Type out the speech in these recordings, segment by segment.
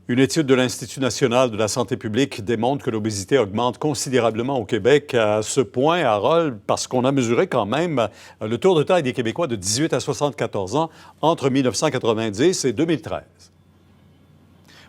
Une étude de l'Institut national de la santé publique démontre que l'obésité augmente considérablement au Québec. À ce point, Harold, parce qu'on a mesuré quand même le tour de taille des Québécois de 18 à 74 ans entre 1990 et 2013.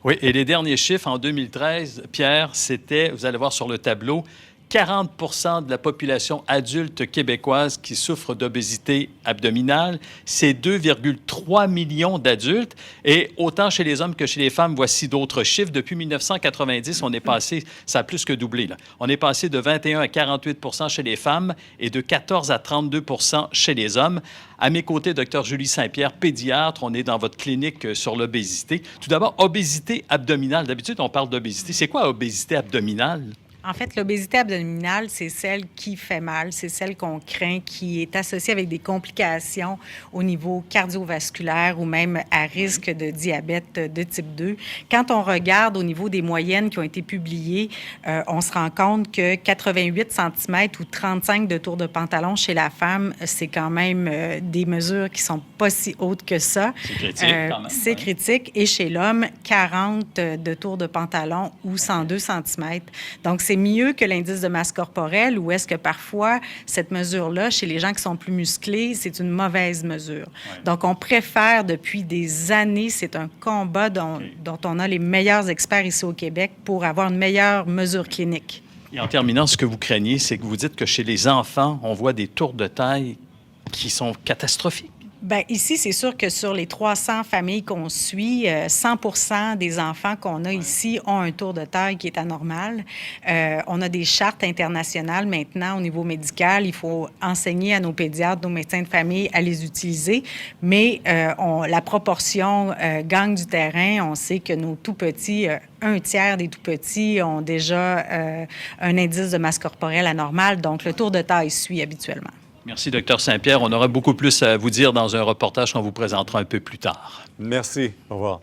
Oui, et les derniers chiffres en 2013, Pierre, c'était, vous allez voir sur le tableau, 40 de la population adulte québécoise qui souffre d'obésité abdominale. C'est 2,3 millions d'adultes. Et autant chez les hommes que chez les femmes, voici d'autres chiffres. Depuis 1990, on est passé, ça a plus que doublé, là. On est passé de 21 à 48 chez les femmes et de 14 à 32 chez les hommes. À mes côtés, Dr Julie Saint-Pierre, pédiatre. On est dans votre clinique sur l'obésité. Tout d'abord, obésité abdominale. D'habitude, on parle d'obésité. C'est quoi obésité abdominale? En fait, l'obésité abdominale, c'est celle qui fait mal, c'est celle qu'on craint, qui est associée avec des complications au niveau cardiovasculaire ou même à risque de diabète de type 2. Quand on regarde au niveau des moyennes qui ont été publiées, on se rend compte que 88 cm ou 35 de tour de pantalon chez la femme, c'est quand même des mesures qui sont pas si hautes que ça. C'est critique quand même. C'est critique. Et chez l'homme, 40 de tour de pantalon ou 102 cm. Donc, c'est mieux que l'indice de masse corporelle ou est-ce que parfois, cette mesure-là, chez les gens qui sont plus musclés, c'est une mauvaise mesure. Ouais. Donc, on préfère depuis des années, c'est un combat dont on a les meilleurs experts ici au Québec pour avoir une meilleure mesure clinique. Et en terminant, ce que vous craignez, c'est que vous dites que chez les enfants, on voit des tours de taille qui sont catastrophiques. Bien, ici, c'est sûr que sur les 300 familles qu'on suit, 100 des enfants qu'on a ici ont un tour de taille qui est anormal. On a des chartes internationales maintenant au niveau médical. Il faut enseigner à nos pédiatres, nos médecins de famille à les utiliser. Mais la proportion gagne du terrain. On sait que nos tout-petits, un tiers des tout-petits ont déjà un indice de masse corporelle anormal. Donc, le tour de taille suit habituellement. Merci, Dr Saint-Pierre. On aura beaucoup plus à vous dire dans un reportage qu'on vous présentera un peu plus tard. Merci. Au revoir.